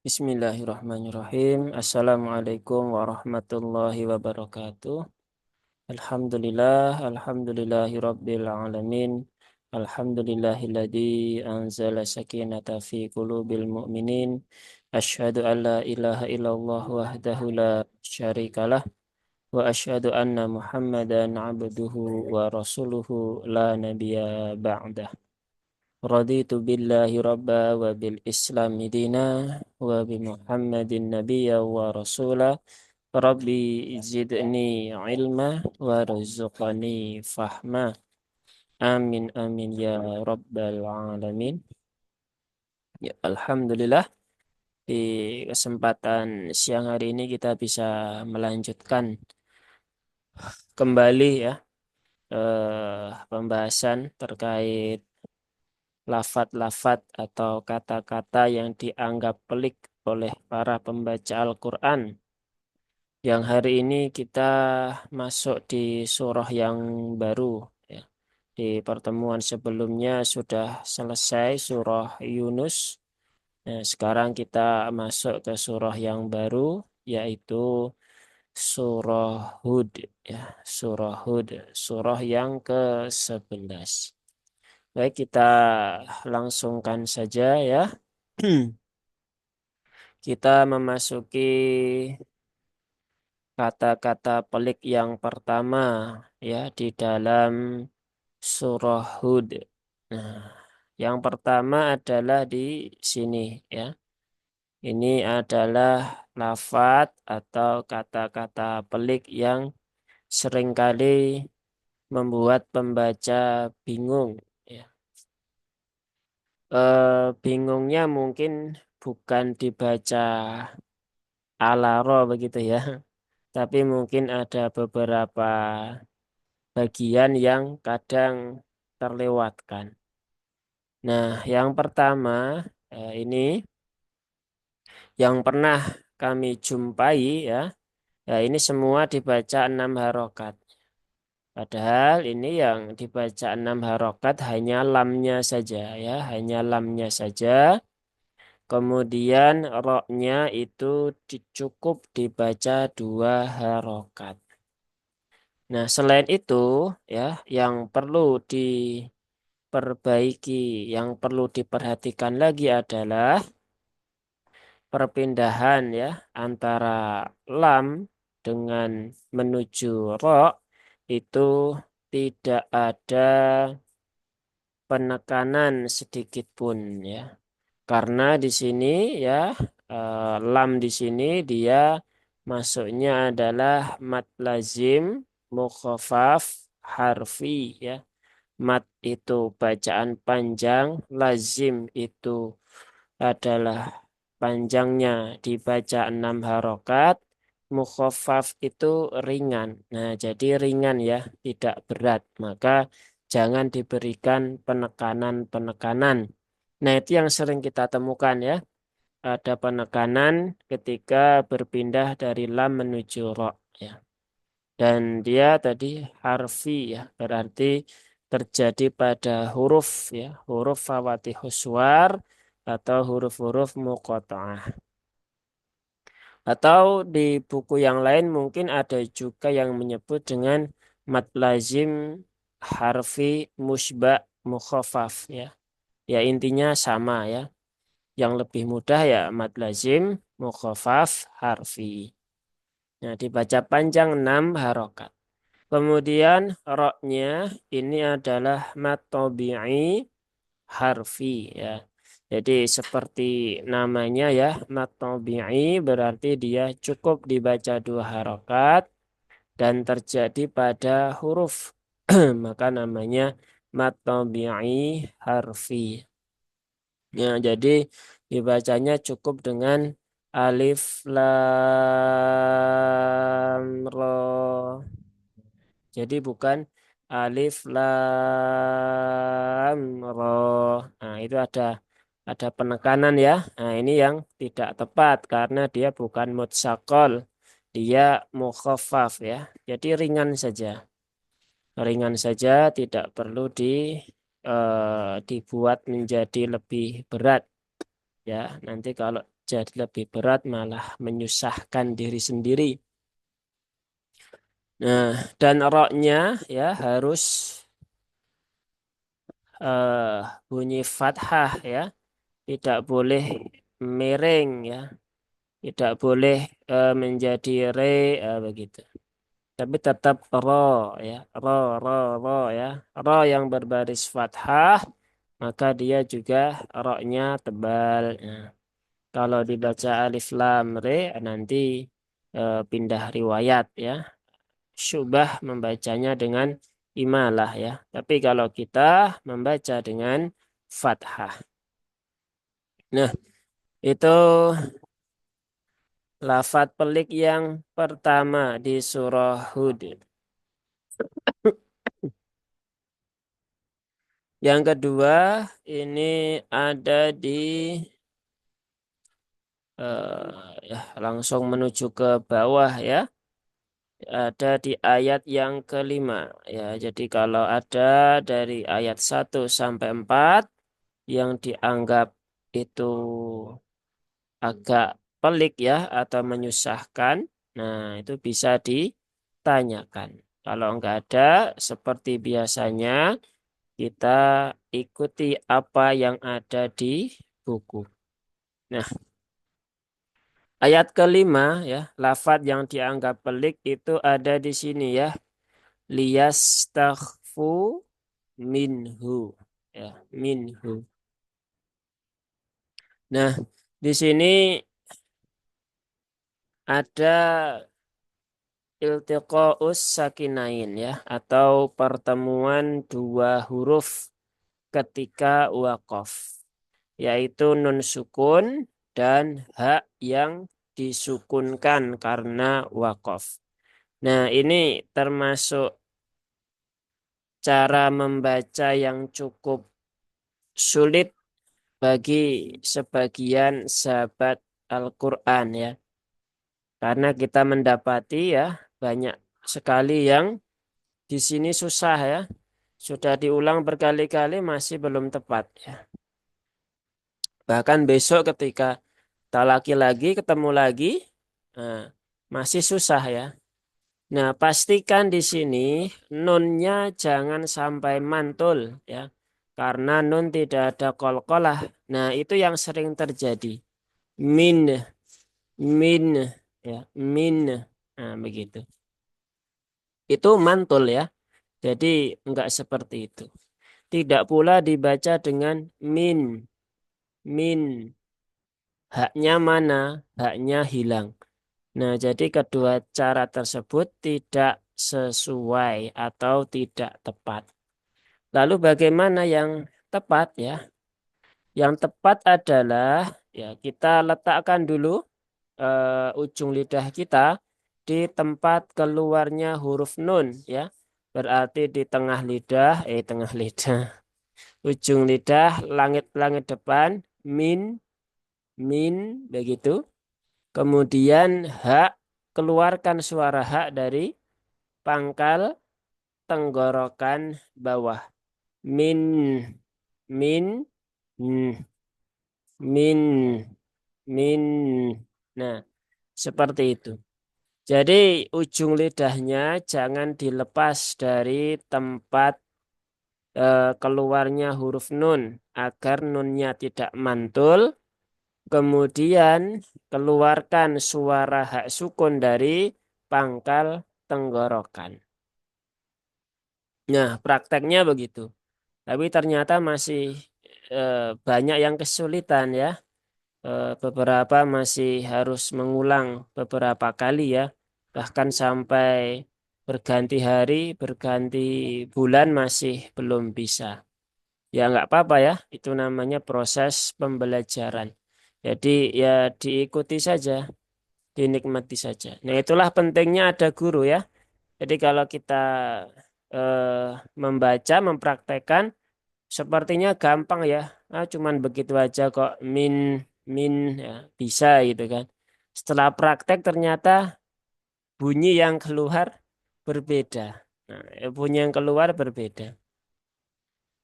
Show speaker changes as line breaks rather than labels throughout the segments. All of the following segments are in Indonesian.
Bismillahirrahmanirrahim. Assalamualaikum warahmatullahi wabarakatuh. Alhamdulillahi rabbil alamin. Alhamdulillahilladzi anzala sakinata fi qulubil mu'minin. Asyhadu an la ilaha illallah wahdahu la syarikalah wa asyhadu anna Muhammadan abduhu wa rasuluhu la nabiyya ba'dah. Raditu billahi rabba wa bil islami dina wa bi Muhammadin nabiyya wa rasula. Rabbi zidni ilma wa rizqani fahma. Amin amin ya rabbal alamin. Ya, Alhamdulillah di kesempatan siang hari ini kita bisa melanjutkan kembali ya pembahasan terkait lafat-lafat atau kata-kata yang dianggap pelik oleh para pembaca Al-Quran. Yang hari ini kita masuk di surah yang baru. Ya. Di pertemuan sebelumnya sudah selesai surah Yunus. Nah, sekarang kita masuk ke surah yang baru, yaitu surah Hud. Ya, surah Hud, surah yang ke-11. Baik, kita langsungkan saja ya. Kita memasuki kata-kata pelik yang pertama ya di dalam surah Hud. Nah, yang pertama adalah di sini ya. Ini adalah lafaz atau kata-kata pelik yang seringkali membuat pembaca bingung ya. Bingungnya mungkin bukan dibaca alaro begitu ya, tapi mungkin ada beberapa bagian yang kadang terlewatkan. Nah, yang pertama ini yang pernah kami jumpai ya, ya ini semua dibaca 6 harokat. Padahal ini yang dibaca 6 harokat hanya lamnya saja ya, hanya lamnya saja. Kemudian roknya itu cukup dibaca 2 harokat. Nah, selain itu ya, yang perlu diperbaiki, yang perlu diperhatikan lagi adalah perpindahan ya antara lam dengan menuju rok itu tidak ada penekanan sedikit pun ya. Karena di sini ya lam di sini dia masuknya adalah mad lazim mukhafaf harfi ya. Mad itu bacaan panjang, lazim itu adalah panjangnya dibaca 6 harokat, mukhafaf itu ringan. Nah, jadi ringan ya, tidak berat. Maka jangan diberikan penekanan-penekanan. Nah, itu yang sering kita temukan ya. Ada penekanan ketika berpindah dari lam menuju ro ya. Dan dia tadi harfi ya, berarti terjadi pada huruf ya, huruf fawatihus suwar atau huruf-huruf muqatta'ah. Atau di buku yang lain mungkin ada juga yang menyebut dengan mad lazim harfi musba mukhafaf ya. Ya intinya sama ya. Yang lebih mudah ya mad lazim mukhafaf harfi. Nah, dibaca panjang 6 harokat. Kemudian roknya ini adalah mad tabi'i harfi ya. Jadi seperti namanya ya, mad tabi'i berarti dia cukup dibaca 2 harokat dan terjadi pada huruf. Maka namanya mad tabi'i harfi. Ya, jadi dibacanya cukup dengan alif lam ro. Jadi bukan alif lam ro. Nah, itu ada penekanan ya. Nah, ini yang tidak tepat karena dia bukan mutsaqal. Dia mukhaffaf ya. Jadi ringan saja. Ringan saja tidak perlu dibuat menjadi lebih berat ya. Nanti kalau jadi lebih berat malah menyusahkan diri sendiri. Nah, dan roknya ya harus eh, bunyi fathah ya, tidak boleh miring ya, tidak boleh menjadi re begitu. Tapi tetap ro ya, ro ro ya, ro yang berbaris fathah maka dia juga roknya tebal. Nah, kalau dibaca alif lam re nanti pindah riwayat ya. Syubah membacanya dengan imalah ya. Tapi kalau kita membaca dengan fathah. Nah, itu lafadz pelik yang pertama di surah Hud. Yang kedua ini ada di ya langsung menuju ke bawah ya. Ada di ayat yang kelima ya. Jadi kalau ada dari ayat 1 sampai 4 yang dianggap itu agak pelik ya atau menyusahkan, nah itu bisa ditanyakan. Kalau enggak ada, seperti biasanya kita ikuti apa yang ada di buku. Nah, ayat kelima ya, lafadz yang dianggap pelik itu ada di sini ya. Liyastakhfu minhu. Ya, minhu. Nah, di sini ada iltiqaus sakinain ya atau pertemuan dua huruf ketika waqaf yaitu nun sukun dan hak yang disukunkan karena waqaf. Nah, ini termasuk cara membaca yang cukup sulit bagi sebagian sahabat Al-Qur'an ya. Karena kita mendapati ya banyak sekali yang di sini susah ya. Sudah diulang berkali-kali masih belum tepat ya. Bahkan besok ketika kita lagi ketemu lagi nah, masih susah ya. Nah, pastikan di sini nunnya jangan sampai mantul ya. Karena nun tidak ada kolkolah. Nah, itu yang sering terjadi. Min, min ya, min. Nah, begitu. Itu mantul ya. Jadi enggak seperti itu. Tidak pula dibaca dengan min. Min. Haknya mana? Haknya hilang. Nah, jadi kedua cara tersebut tidak sesuai atau tidak tepat. Lalu bagaimana yang tepat ya? Yang tepat adalah ya kita letakkan dulu ujung lidah kita di tempat keluarnya huruf nun ya. Berarti di tengah lidah, tengah lidah. Ujung lidah, langit-langit depan, min, min, begitu. Kemudian hak, keluarkan suara hak dari pangkal tenggorokan bawah. Min, min, min, min. Nah, seperti itu. Jadi ujung lidahnya jangan dilepas dari tempat keluarnya huruf nun agar nunnya tidak mantul. Kemudian keluarkan suara hak sukun dari pangkal tenggorokan. Nah, prakteknya begitu. Tapi ternyata masih banyak yang kesulitan ya. Beberapa masih harus mengulang beberapa kali ya. Bahkan sampai berganti hari, berganti bulan masih belum bisa. Ya nggak apa-apa ya, itu namanya proses pembelajaran. Jadi ya diikuti saja, dinikmati saja. Nah itulah pentingnya ada guru ya. Jadi kalau kita membaca, mempraktekkan, sepertinya gampang ya. Cuman begitu aja kok min ya bisa gitu kan. Setelah praktek ternyata bunyi yang keluar berbeda. Nah, bunyi yang keluar berbeda.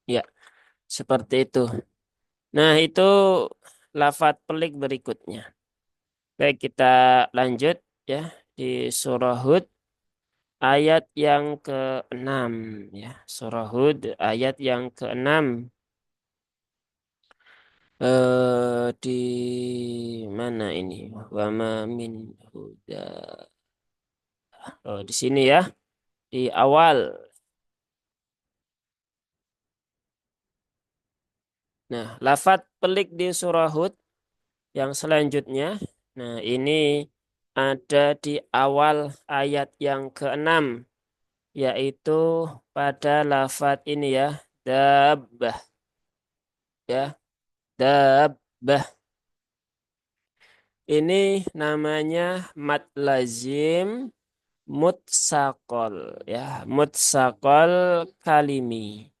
Ya, seperti itu. Nah, itu lafadz pelik berikutnya. Baik, kita lanjut ya di surah Hud ayat yang ke-6 ya. Surah Hud ayat yang ke-6 di mana ini? Wa ma min huda. Oh, di sini ya, di awal. Nah, lafadz pelik di surah Hud yang selanjutnya. Nah, ini ada di awal ayat yang ke-6 yaitu pada lafadz ini ya, dabbah ya, dabbah. Ini namanya mad lazim mutsaqal ya, mutsaqal kalimi.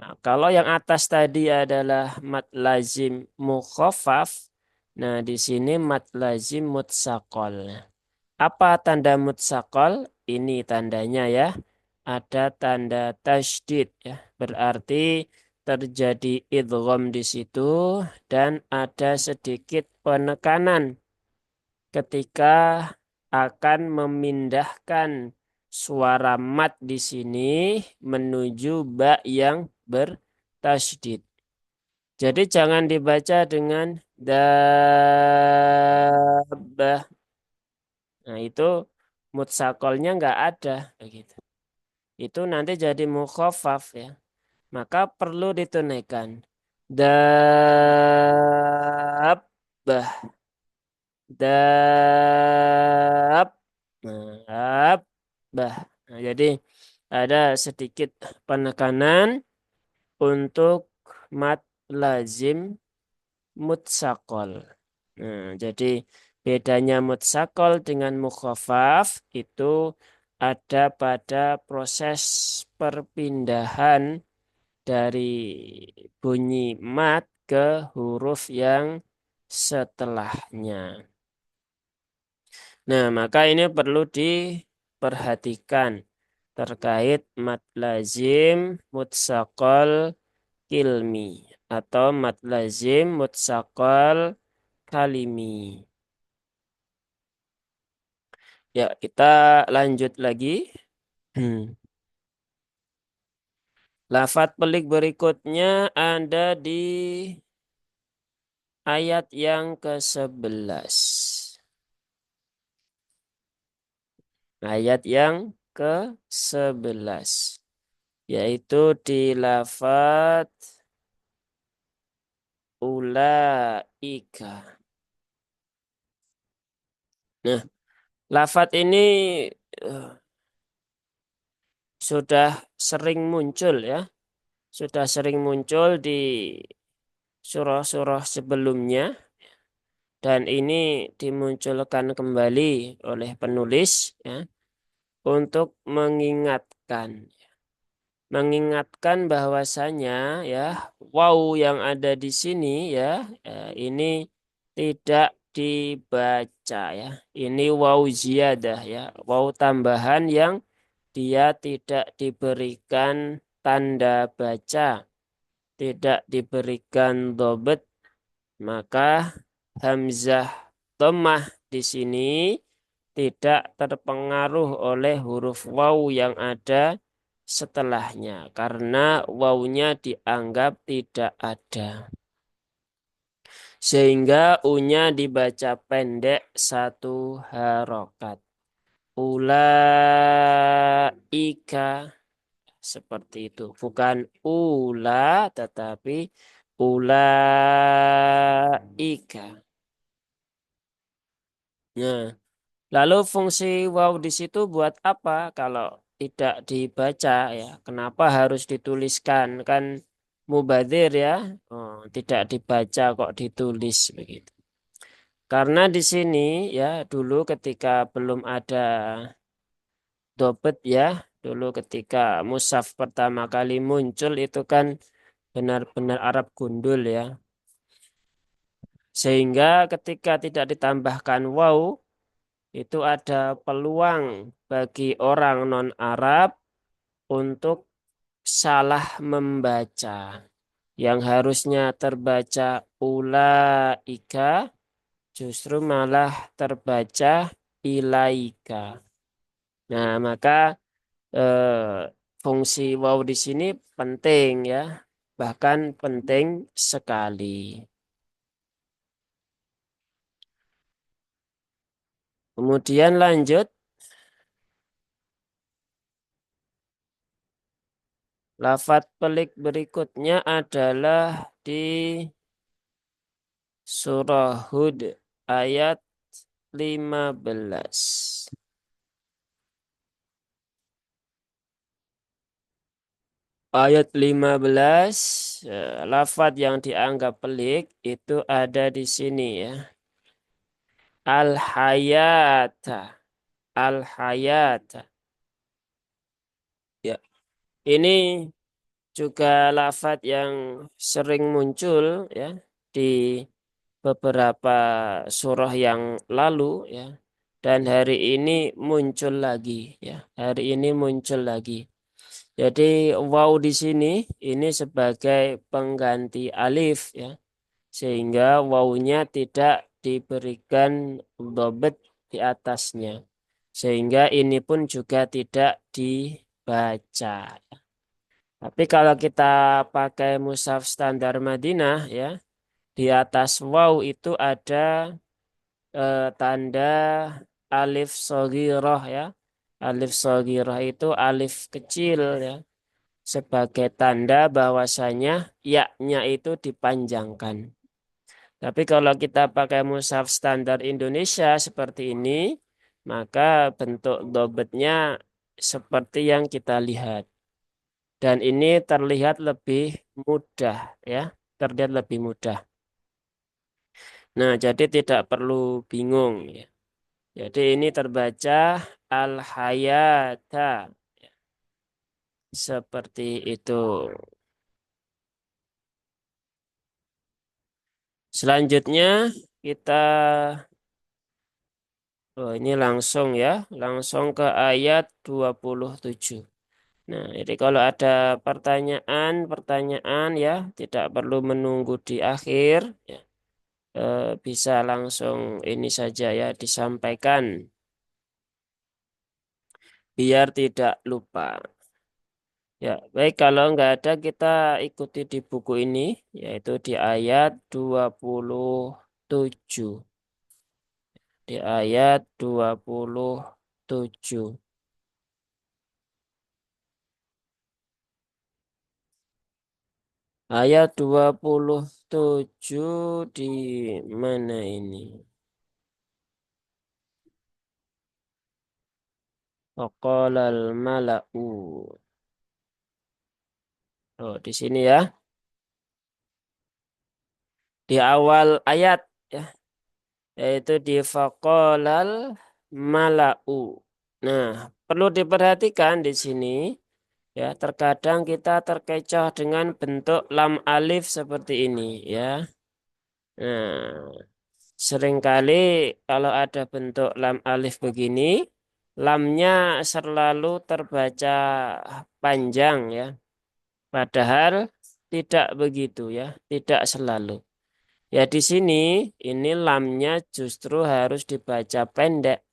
Nah, kalau yang atas tadi adalah mad lazim mukhaffaf, nah di sini mad lazim mutsaqal. Apa tanda mutsaqal? Ini tandanya ya. Ada tanda tasydid ya. Berarti terjadi idgham di situ dan ada sedikit penekanan ketika akan memindahkan suara mat di sini menuju ba yang bertasydid. Jadi jangan dibaca dengan dabbah. Nah itu mutsakolnya nggak ada begitu. Itu nanti jadi mukhaffaf ya. Maka perlu ditunaikan. Dabbah. Dab. Dabbah. Nah, jadi ada sedikit penekanan untuk mat lazim mutsakol. Nah, jadi bedanya mutsakol dengan mukhaffaf itu ada pada proses perpindahan dari bunyi mat ke huruf yang setelahnya. Nah, maka ini perlu diperhatikan terkait mat lazim mutsakol ilmi atau mat lazim mutsakol kalimi. Ya, kita lanjut lagi. Lafadz pelik berikutnya ada di ayat yang ke-11. Ayat yang ke-11. Yaitu di lafadz ulaika. Nah, lafadz ini eh, sudah sering muncul ya. Sudah sering muncul di surah-surah sebelumnya. Dan ini dimunculkan kembali oleh penulis ya, untuk mengingatkan bahwasanya ya waw yang ada di sini ya ini tidak dibaca ya. Ini waw ziyadah ya, waw tambahan yang dia tidak diberikan tanda baca, tidak diberikan dobet, maka hamzah dhammah di sini tidak terpengaruh oleh huruf waw yang ada setelahnya karena wawnya dianggap tidak ada. Sehingga u-nya dibaca pendek satu harokat. Ulaika seperti itu. Bukan ula tetapi ulaika. Nah, lalu fungsi waw di situ buat apa kalau tidak dibaca ya? Kenapa harus dituliskan? Kan mubadir ya. Oh, tidak dibaca kok ditulis begitu. Karena di sini ya dulu ketika belum ada dobet ya, dulu ketika mushaf pertama kali muncul itu kan benar-benar Arab gundul ya. Sehingga ketika tidak ditambahkan waw itu ada peluang bagi orang non-Arab untuk salah membaca. Yang harusnya terbaca ulaika justru malah terbaca ilaika. Nah, maka fungsi waw di sini penting ya, bahkan penting sekali. Kemudian lanjut, lafadz pelik berikutnya adalah di surah Hud ayat 15. Ayat 15, lafadz yang dianggap pelik itu ada di sini ya. Al-hayata, al-hayata. Ya, ini juga lafadz yang sering muncul ya di beberapa surah yang lalu ya. Dan hari ini muncul lagi ya. Hari ini muncul lagi. Jadi waw di sini ini sebagai pengganti alif ya. Sehingga wawunya tidak diberikan dobet di atasnya. Sehingga ini pun juga tidak dibaca. Tapi kalau kita pakai mushaf standar Madinah ya, di atas waw itu ada tanda alif shagirah ya. Alif shagirah itu alif kecil ya, sebagai tanda bahwasanya ya-nya itu dipanjangkan. Tapi kalau kita pakai mushaf standar Indonesia seperti ini, maka bentuk dobetnya seperti yang kita lihat. Dan ini terlihat lebih mudah ya, terlihat lebih mudah. Nah, jadi tidak perlu bingung ya. Jadi ini terbaca al-hayata seperti itu. Selanjutnya kita ini langsung ya, langsung ke ayat 27. Nah, jadi kalau ada pertanyaan ya, tidak perlu menunggu di akhir ya. Bisa langsung ini saja ya disampaikan biar tidak lupa. Ya, baik kalau nggak ada kita ikuti di buku ini yaitu di ayat 27. Di ayat 27. Ayat 27 di mana ini? Waqalal mala'u. Oh, di sini ya. Di awal ayat ya, yaitu di faqalal mala'u. Nah, perlu diperhatikan di sini ya, terkadang kita terkecoh dengan bentuk lam alif seperti ini ya. Nah, seringkali kalau ada bentuk lam alif begini, lamnya selalu terbaca panjang ya. Padahal tidak begitu ya, tidak selalu. Ya di sini ini lamnya justru harus dibaca pendek.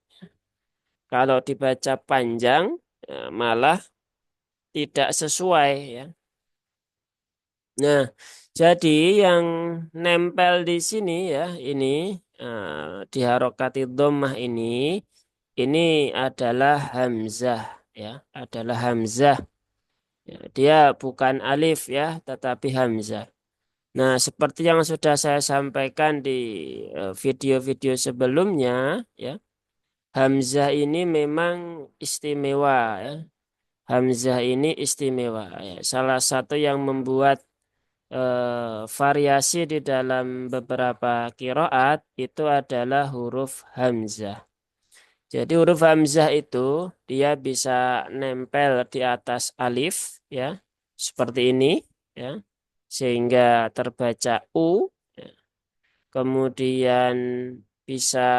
Kalau dibaca panjang malah tidak sesuai ya. Nah, jadi yang nempel di sini ya, ini di harokati dhammah ini adalah hamzah ya, adalah hamzah. Ya, dia bukan alif ya, tetapi hamzah. Nah, seperti yang sudah saya sampaikan di video-video sebelumnya ya, hamzah ini memang istimewa ya. Hamzah ini istimewa ya. Salah satu yang membuat variasi di dalam beberapa kiroat itu adalah huruf hamzah. Jadi huruf hamzah itu dia bisa nempel di atas alif ya, seperti ini ya, sehingga terbaca u. Ya. Kemudian bisa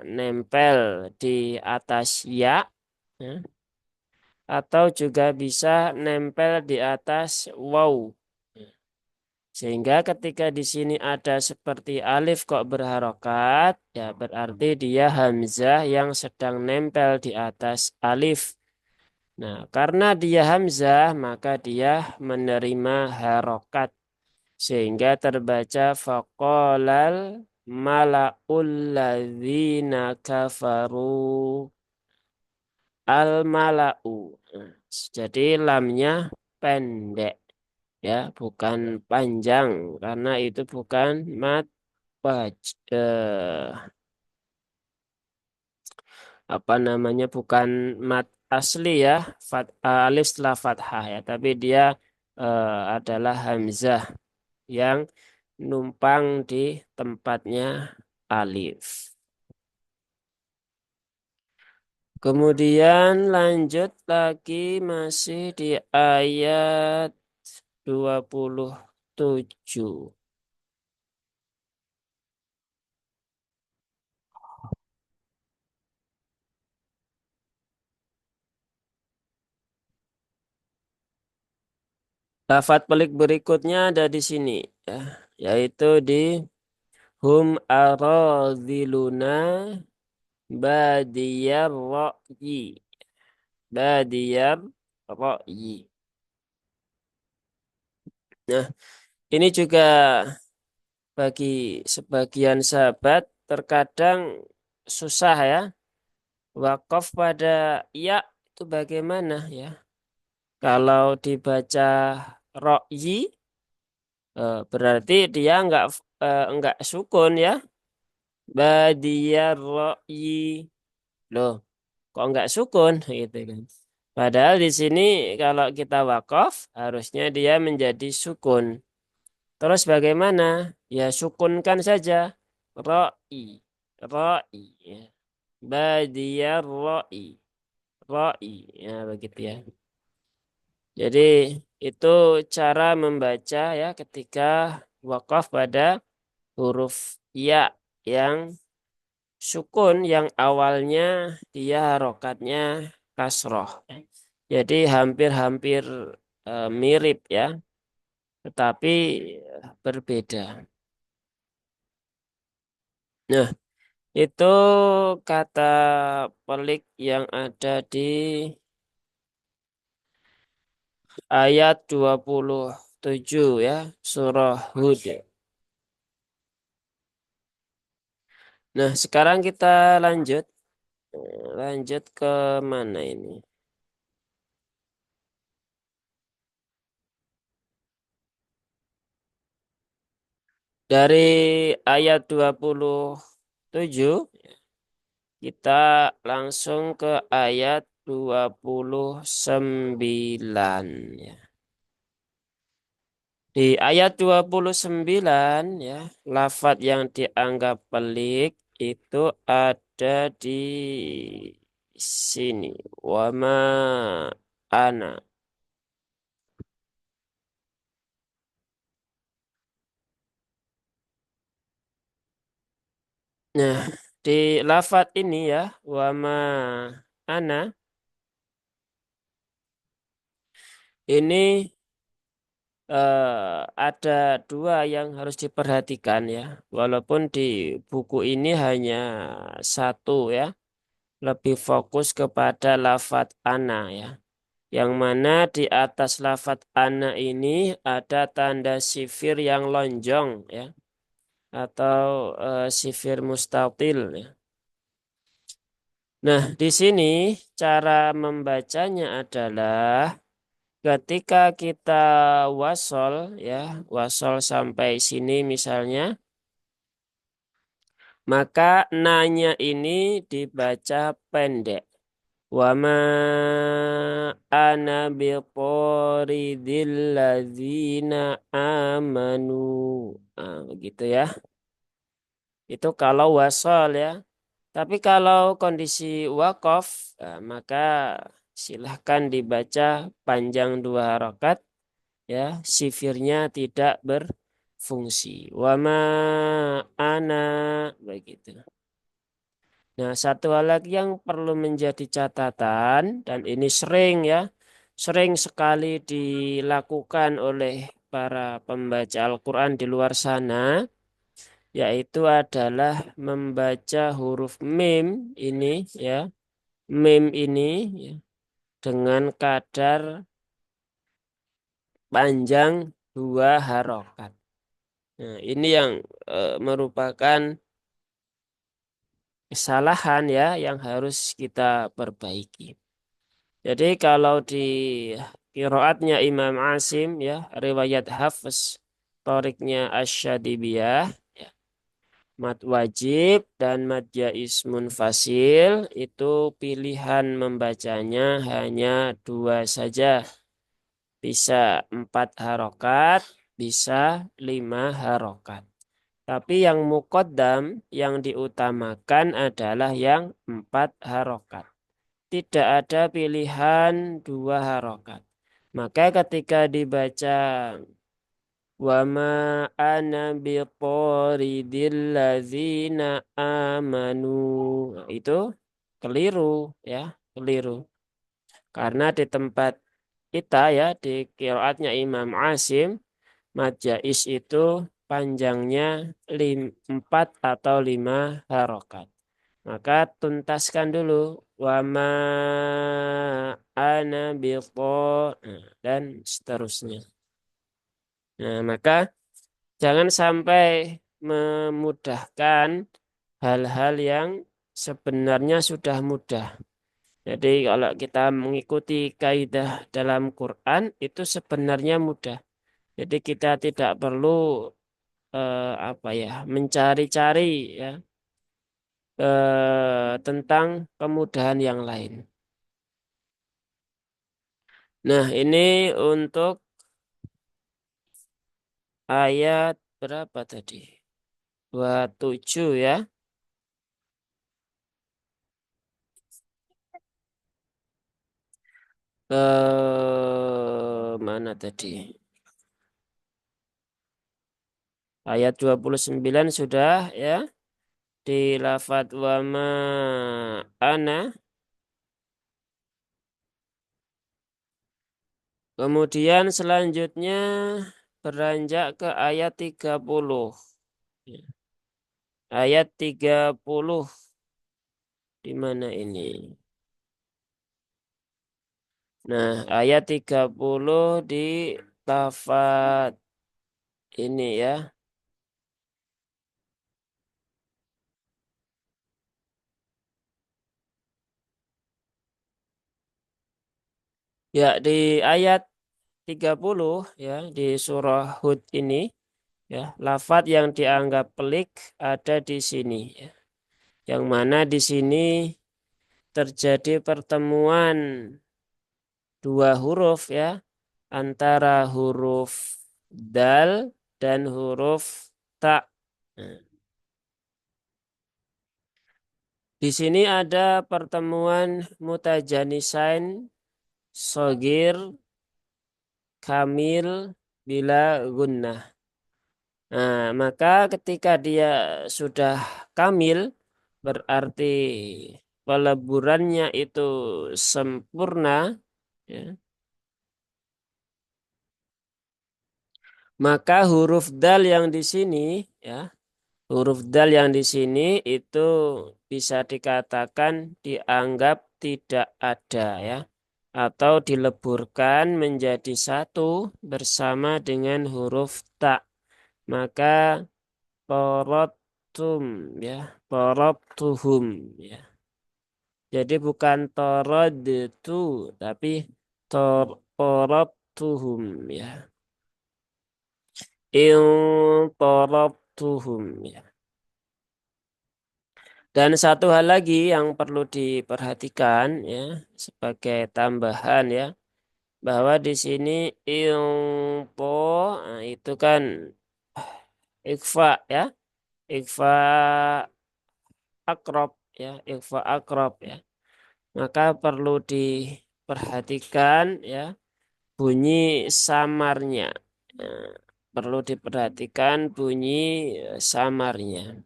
nempel di atas ya, ya, atau juga bisa nempel di atas waw. Sehingga ketika di sini ada seperti alif kok berharokat, ya berarti dia hamzah yang sedang nempel di atas alif. Nah, karena dia hamzah, maka dia menerima harokat. Sehingga terbaca faqalal mala'ul ladzina kafaru al mala'u. Nah, jadi lamnya pendek ya, bukan panjang karena itu bukan mat waj apa namanya bukan mat asli ya, alif setelah fathah ya, tapi dia adalah hamzah yang numpang di tempatnya alif. Kemudian lanjut lagi masih di ayat 27. Lafadz pelik berikutnya ada di sini ya, yaitu di hum aradhiluna badiyar ra'yi. Badiyar ra'yi. Nah, ini juga bagi sebagian sahabat terkadang susah ya. Wakaf pada ya itu bagaimana ya? Kalau dibaca ra'yi berarti dia enggak sukun ya. Badiyar ra'yi. Loh, kok enggak sukun gitu kan. Padahal di sini kalau kita wakaf harusnya dia menjadi sukun. Terus bagaimana? Ya sukunkan saja. Ra'i. Ra'i. Ya. Badiyar ra'i. Ra'i. Ya begitu ya. Jadi itu cara membaca ya ketika wakaf pada huruf ya yang sukun yang awalnya dia harokatnya kasroh. Jadi hampir-hampir mirip ya, tetapi berbeda. Nah, itu kata pelik yang ada di ayat 27 ya, surah Hud. Nah, sekarang kita lanjut. Lanjut ke mana ini? Dari ayat 27 kita langsung ke ayat 29 ya. Di ayat 29 ya, lafadz yang dianggap pelik itu ada di sini. Wama ana. Nah, di lafadz ini ya, wama ana ini ada dua yang harus diperhatikan ya. Walaupun di buku ini hanya satu ya, lebih fokus kepada lafadz ana ya. Yang mana di atas lafadz ana ini ada tanda sifir yang lonjong ya, atau sifir mustatil ya. Nah, di sini cara membacanya adalah ketika kita wasol ya, wasol sampai sini misalnya, maka nanya ini dibaca pendek. Wama ana biqoridil ladzina amanu. Nah, begitu ya. Itu kalau wasol ya. Tapi kalau kondisi wakaf, maka silahkan dibaca panjang dua harokat ya, sifirnya tidak berfungsi. Wama ana begitu. Nah, satu hal lagi yang perlu menjadi catatan dan ini sering ya, sering sekali dilakukan oleh para pembaca Al-Quran di luar sana, yaitu adalah membaca huruf mim ini ya, mim ini ya, dengan kadar panjang 2 harokat. Nah, ini yang merupakan kesalahan ya yang harus kita perbaiki. Jadi kalau di qiraatnya Imam Asim ya, riwayat Hafs, toriknya Asyadibiyah, ya, mad wajib dan mad jaiz munfasil itu pilihan membacanya hanya 2 saja. Bisa 4 harokat, bisa 5 harokat. Tapi yang muqaddam yang diutamakan adalah yang 4 harokat. Tidak ada pilihan 2 harokat. Maka ketika dibaca wa ma ana biqoridil ladzina amanu, nah, itu keliru ya, keliru. Karena di tempat kita ya di qiraatnya Imam Asim, mad jaiz itu panjangnya 4 atau 5 harokat. Maka tuntaskan dulu wama ana biqo, nah, dan seterusnya. Nah, maka jangan sampai memudahkan hal-hal yang sebenarnya sudah mudah. Jadi kalau kita mengikuti kaidah dalam Quran itu sebenarnya mudah. Jadi kita tidak perlu apa ya mencari-cari ya tentang kemudahan yang lain. Nah, ini untuk ayat berapa tadi? 27 ya. Mana tadi? Ayat 29 sudah ya. Di lafadz wa ma ana. Kemudian selanjutnya beranjak ke ayat 30. Ya. Ayat 30 di mana ini? Nah, ayat 30 di lafadz ini ya. Ya, di ayat 30 ya di surah Hud ini ya, lafadz yang dianggap pelik ada di sini ya. Yang mana di sini terjadi pertemuan 2 huruf ya antara huruf dal dan huruf ta. Nah, di sini ada pertemuan mutajanisain sogir kamil bila gunnah. Nah, maka ketika dia sudah kamil berarti peleburannya itu sempurna ya. Maka huruf dal yang di sini ya, huruf dal yang di sini itu bisa dikatakan dianggap tidak ada ya atau dileburkan menjadi satu bersama dengan huruf ta. Maka porotum ya, porobtuhum ya. Jadi bukan itu tapi porobtuhum ya. In tuhum ya. Dan satu hal lagi yang perlu diperhatikan ya sebagai tambahan ya bahwa di sini ilpo nah, itu kan ikfa ya, ikfa akrob ya, ikfa akrob ya. Maka perlu diperhatikan ya bunyi samarnya. Nah, perlu diperhatikan bunyi samarnya.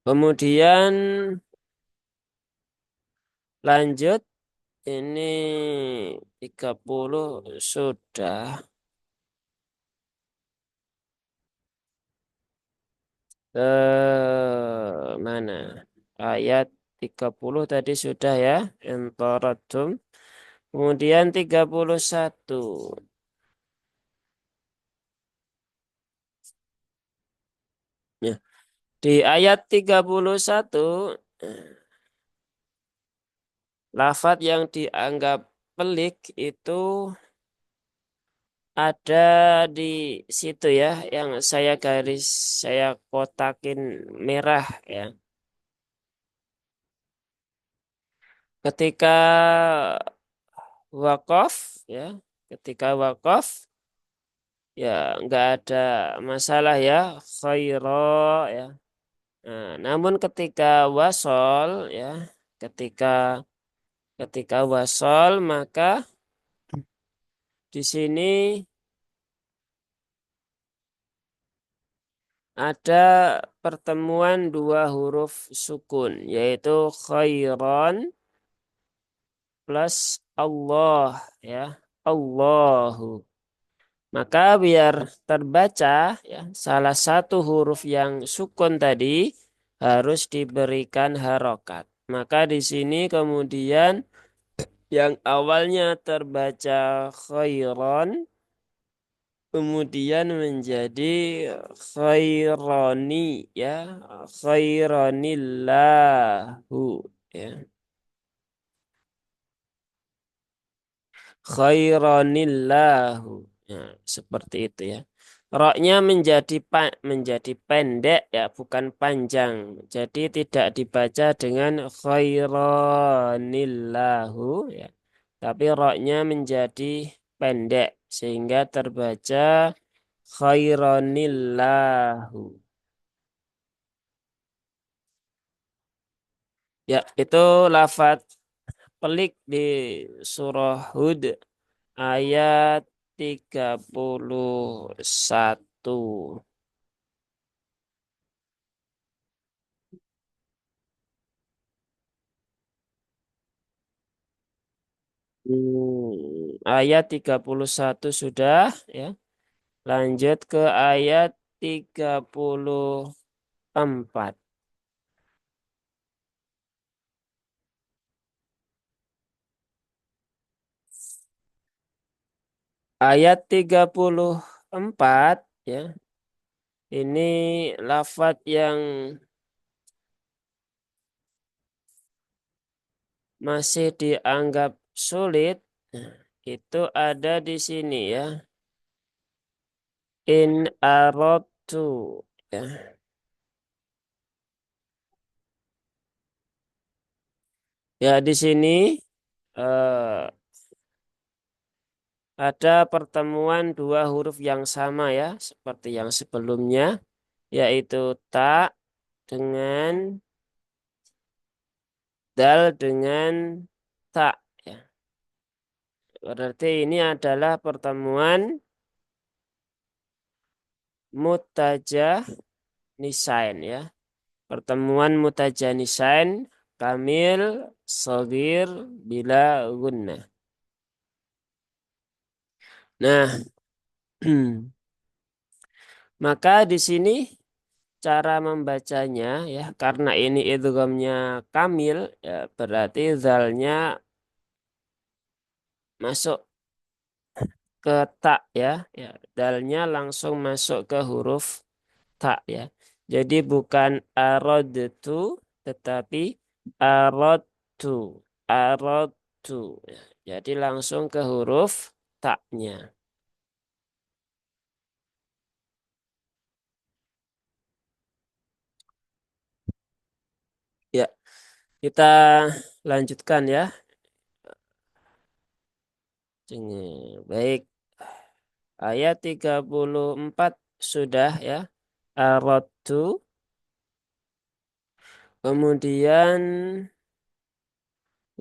Kemudian lanjut Ini 30 sudah. Mana? Ayat 30 tadi sudah ya. Entaratum. Kemudian 31. Ya. Di ayat 31, lafadz yang dianggap pelik itu ada di situ ya, yang saya kotakin merah ya. Ketika wakaf ya, ketika wakaf ya nggak ada masalah ya, khairo ya. Nah, namun ketika wasol ya, ketika ketika wasol maka di sini ada pertemuan dua huruf sukun yaitu khairon plus Allah ya, Allahu. Maka biar terbaca ya salah satu huruf yang sukun tadi harus diberikan harokat. Maka di sini kemudian yang awalnya terbaca khairon kemudian menjadi khaironi ya, khaironillahu ya. Khairanillahu. Nah, seperti itu ya. Roknya menjadi pendek ya, bukan panjang. Jadi tidak dibaca dengan khairanillahu ya. Tapi roknya menjadi pendek sehingga terbaca khairanillahu. Ya, itu lafaz pelik di surah Hud ayat 31. Ayat 31 sudah ya. Lanjut ke ayat 34. Ayat 34 ya. Ini lafaz yang masih dianggap sulit. Itu ada di sini ya. In aradtu ya. Ya di sini eh, ada pertemuan dua huruf yang sama ya, seperti yang sebelumnya, yaitu ta dengan dal dengan ta. Ya. Berarti ini adalah pertemuan mutajah nisain ya. Pertemuan mutajah nisain kamil sogir bila gunnah. Nah, maka di sini cara membacanya ya karena ini idghamnya kamil ya berarti zalnya masuk ke tak ya ya dalnya langsung masuk ke huruf tak ya. Jadi bukan aradtu tetapi aradtu aradtu ya. Jadi langsung ke huruf taknya. Ya, kita lanjutkan ya. Baik, ayat 34 sudah ya. Aradtu. Kemudian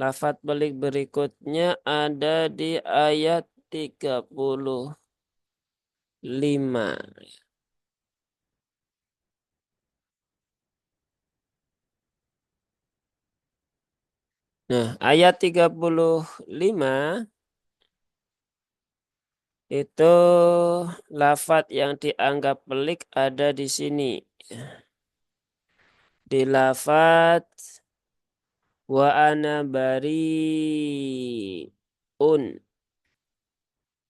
lafadz balik berikutnya ada di ayat 35. Nah, ayat 35 itu lafadz yang dianggap pelik ada di sini. Di lafadz wa ana bariun.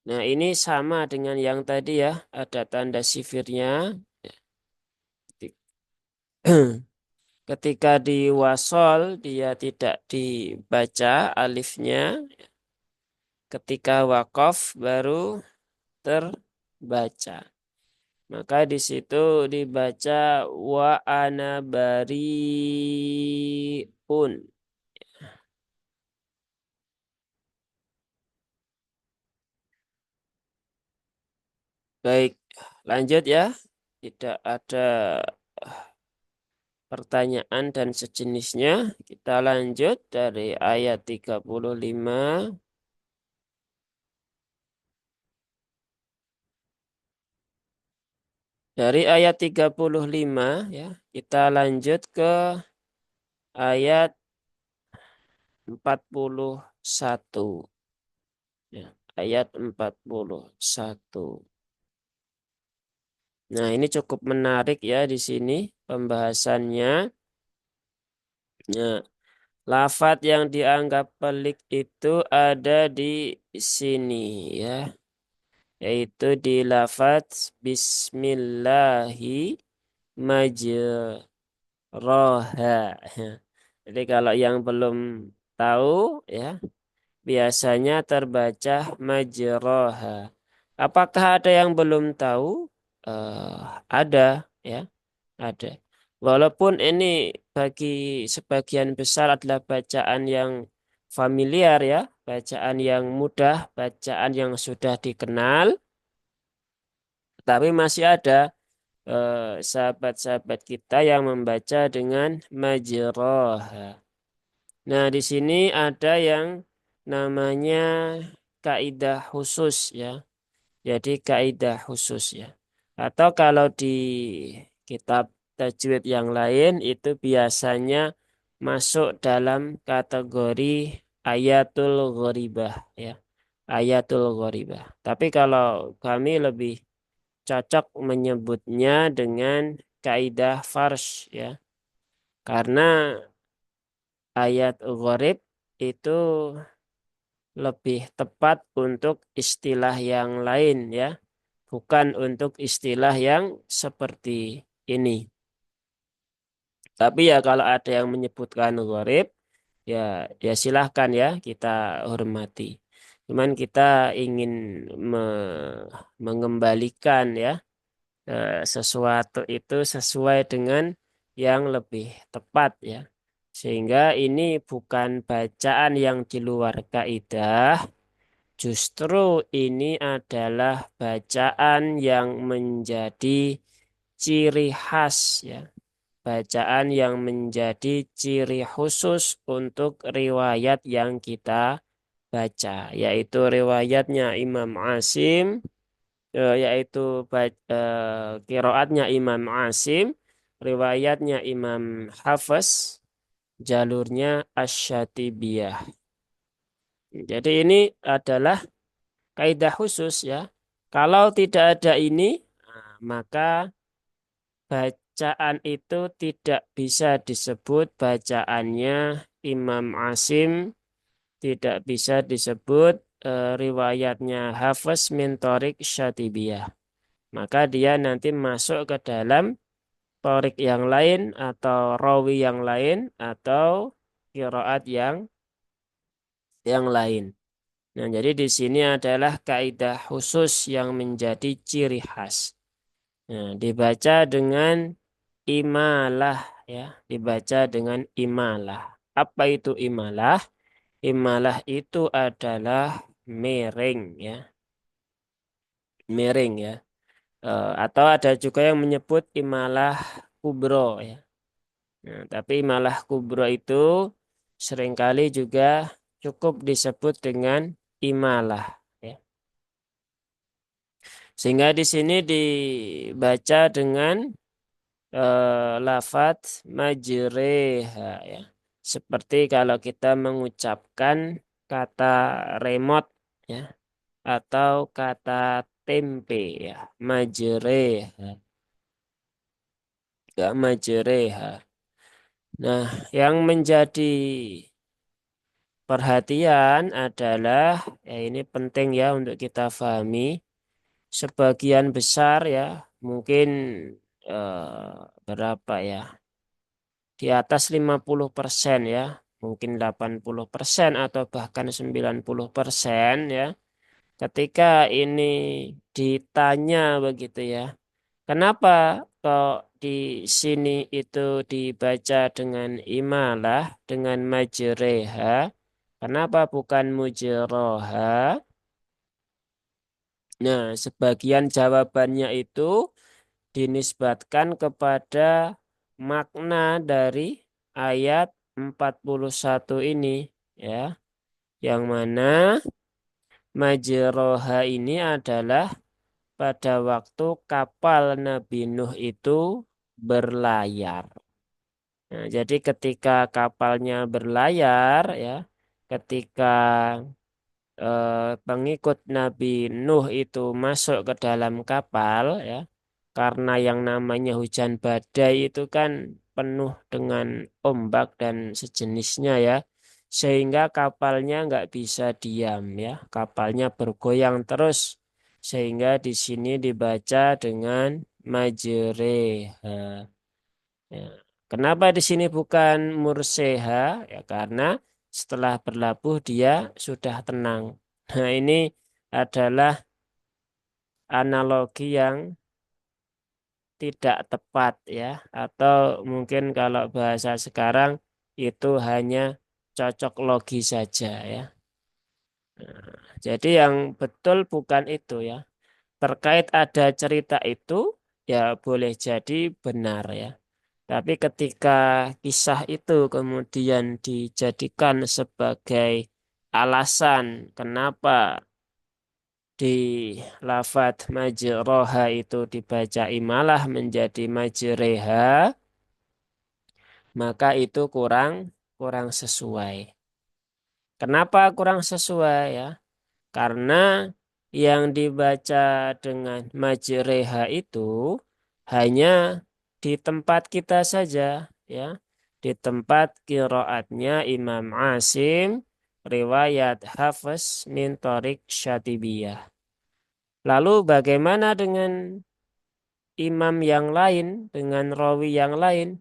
Nah, ini sama dengan yang tadi ya, ada tanda sifirnya. Ketika di wasol dia tidak dibaca alifnya. Ketika wakof baru terbaca. Maka di situ dibaca wa ana bariun. Baik, lanjut ya. Tidak ada pertanyaan dan sejenisnya. Kita lanjut dari ayat 35. Dari ayat 35 ya, kita lanjut ke ayat 41. Ya, ayat 41. Nah, ini cukup menarik ya di sini pembahasannya. Nah, lafadz yang dianggap pelik itu ada di sini ya, yaitu di lafadz Bismillahi majroha. Jadi kalau yang belum tahu ya, biasanya terbaca majroha. Apakah ada yang belum tahu? Ada ya. Ada. Walaupun ini bagi sebagian besar adalah bacaan yang familiar ya, bacaan yang mudah, bacaan yang sudah dikenal, tapi masih ada sahabat-sahabat kita yang membaca dengan majroha. Nah, di sini ada yang namanya kaidah khusus ya. Jadi kaidah khusus ya. Atau kalau di kitab tajwid yang lain itu biasanya masuk dalam kategori ayatul gharibah ya. Ayatul gharibah. Tapi kalau kami lebih cocok menyebutnya dengan kaidah fars ya. Karena ayat gharib itu lebih tepat untuk istilah yang lain ya. Bukan untuk istilah yang seperti ini. Tapi ya kalau ada yang menyebutkan gharib, ya ya silahkan ya kita hormati. Cuman kita ingin mengembalikan ya sesuatu itu sesuai dengan yang lebih tepat ya. Sehingga ini bukan bacaan yang di luar kaidah, justru ini adalah bacaan yang menjadi ciri khas ya. Bacaan yang menjadi ciri khusus untuk riwayat yang kita baca, yaitu riwayatnya Imam Asim, yaitu kiroatnya Imam Asim, riwayatnya Imam Hafiz, jalurnya Asy-Syatibiyah. Jadi ini adalah kaidah khusus ya. Kalau tidak ada ini, maka bacaan itu tidak bisa disebut bacaannya Imam Asim, tidak bisa disebut riwayatnya Hafiz min Thoriq Syatibiyah. Maka dia nanti masuk ke dalam Thoriq yang lain atau rawi yang lain atau qiraat yang lain. Nah, jadi di sini adalah kaidah khusus yang menjadi ciri khas. Nah, dibaca dengan imalah ya, dibaca dengan imalah. Apa itu imalah? Imalah itu adalah miring ya, miring ya. Atau ada juga yang menyebut imalah kubro ya. Nah, tapi imalah kubro itu seringkali juga cukup disebut dengan imalah ya. Sehingga di sini dibaca dengan lafadz majreha ya. Seperti kalau kita mengucapkan kata remote ya atau kata tempe ya, majreha, ya majreha. Nah, yang menjadi perhatian adalah ya ini penting ya untuk kita pahami. Sebagian besar ya, mungkin berapa ya? Di atas 50% ya, mungkin 80% atau bahkan 90% ya. Ketika ini ditanya begitu ya, kenapa kok di sini itu dibaca dengan imalah, dengan majreha? Kenapa bukan mujroha? Nah, sebagian jawabannya itu dinisbatkan kepada makna dari ayat 41 ini ya, yang mana majroha ini adalah pada waktu kapal Nabi Nuh itu berlayar. Nah, jadi ketika kapalnya berlayar ya, ketika pengikut Nabi Nuh itu masuk ke dalam kapal ya, karena yang namanya hujan badai itu kan penuh dengan ombak dan sejenisnya ya, sehingga kapalnya nggak bisa diam ya, kapalnya bergoyang terus, sehingga di sini dibaca dengan majreha. Ya. Kenapa di sini bukan murseha? Ya karena setelah berlabuh dia sudah tenang. Nah ini adalah analogi yang tidak tepat ya, atau mungkin kalau bahasa sekarang itu hanya cocok logi saja ya. Jadi yang betul bukan itu ya. Terkait ada cerita itu ya boleh jadi benar ya. Tapi ketika kisah itu kemudian dijadikan sebagai alasan kenapa di lafadz majroha itu dibaca imalah menjadi majreha, maka itu kurang kurang sesuai. Kenapa kurang sesuai ya? Karena yang dibaca dengan majreha itu hanya di tempat kita saja ya. Di tempat kiroatnya Imam Asim riwayat Hafiz min Thariq Syatibiyah. Lalu bagaimana dengan imam yang lain, dengan rawi yang lain?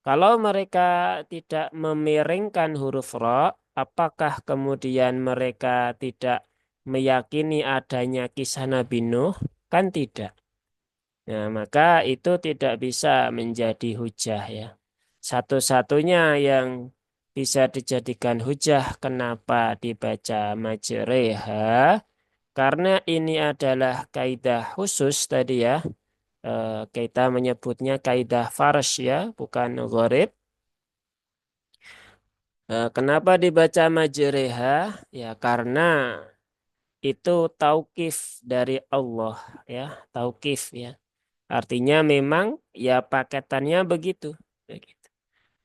Kalau mereka tidak memiringkan huruf ro, apakah kemudian mereka tidak meyakini adanya kisah Nabi Nuh? Kan tidak. Nah, maka itu tidak bisa menjadi hujah ya. Satu-satunya yang bisa dijadikan hujah kenapa dibaca majreha, karena ini adalah kaidah khusus tadi ya. Kita menyebutnya kaidah fars ya, bukan gharib. Kenapa dibaca majreha? Ya karena itu taukif dari Allah ya, taukif ya. Artinya memang ya paketannya begitu. Begitu.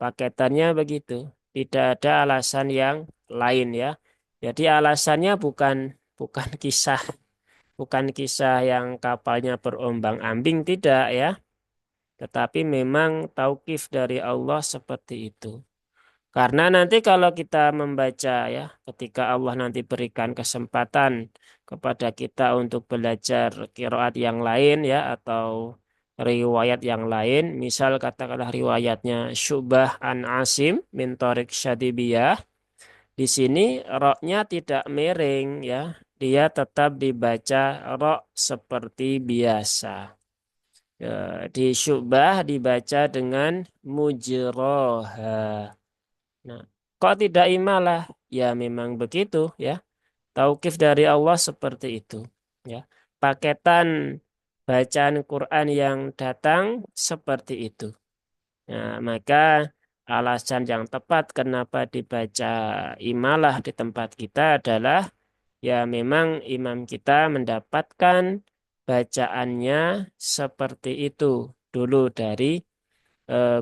Paketannya begitu. Tidak ada alasan yang lain ya. Jadi alasannya bukan bukan kisah, bukan kisah yang kapalnya berombang-ambing tidak ya. Tetapi memang taukif dari Allah seperti itu. Karena nanti kalau kita membaca ya, ketika Allah nanti berikan kesempatan kepada kita untuk belajar qiraat yang lain ya atau riwayat yang lain, misal katakanlah riwayatnya Syu'bah an Asim min Thariq Syadibiyah, di sini roknya tidak miring ya, dia tetap dibaca rok seperti biasa. Ya, di Syu'bah dibaca dengan mujroha. Nah, kok tidak imalah? Ya memang begitu ya. Taukif dari Allah seperti itu. Ya, paketan bacaan Quran yang datang seperti itu. Nah, maka alasan yang tepat kenapa dibaca imalah di tempat kita adalah ya memang imam kita mendapatkan bacaannya seperti itu dulu dari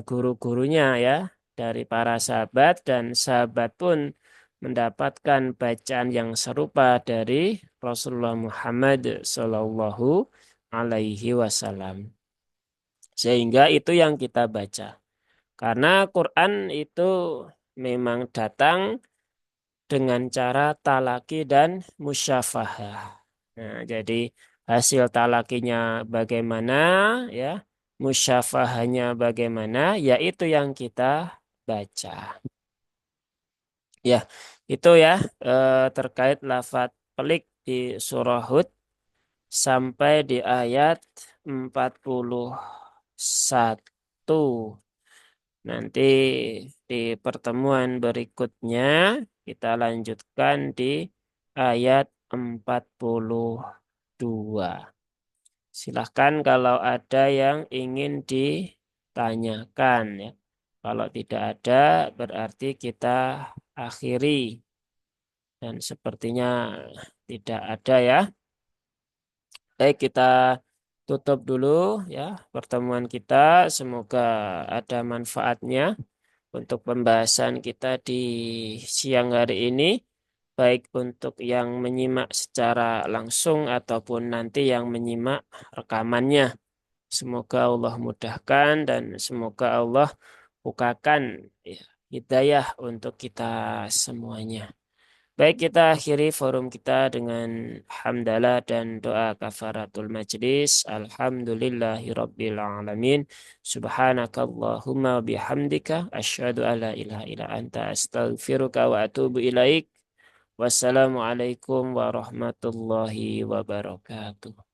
guru-gurunya ya. dari para sahabat dan sahabat pun mendapatkan bacaan yang serupa dari Rasulullah Muhammad Sallallahu Alaihi Wasallam. Sehingga itu yang kita baca. Karena Quran itu memang datang dengan cara talaki dan musyafahah. Nah, jadi hasil talakinya bagaimana, ya, musyafahahnya bagaimana, yaitu yang kita baca. Ya, itu ya terkait lafadz pelik di surah Hud sampai di ayat 41. Nanti di pertemuan berikutnya kita lanjutkan di ayat 42. Silahkan kalau ada yang ingin ditanyakan ya. Kalau tidak ada berarti kita akhiri dan sepertinya tidak ada ya. Baik, kita tutup dulu ya pertemuan kita. Semoga ada manfaatnya untuk pembahasan kita di siang hari ini, baik untuk yang menyimak secara langsung ataupun nanti yang menyimak rekamannya. Semoga Allah mudahkan dan semoga Allah bukakan ya, hidayah untuk kita semuanya. Baik, kita akhiri forum kita dengan hamdalah dan doa kafaratul majlis. Alhamdulillahirabbil alamin. Subhanakallahumma bihamdika asyhadu alla ilaha illa anta astaghfiruka wa atubu ilaik. Wassalamualaikum warahmatullahi wabarakatuh.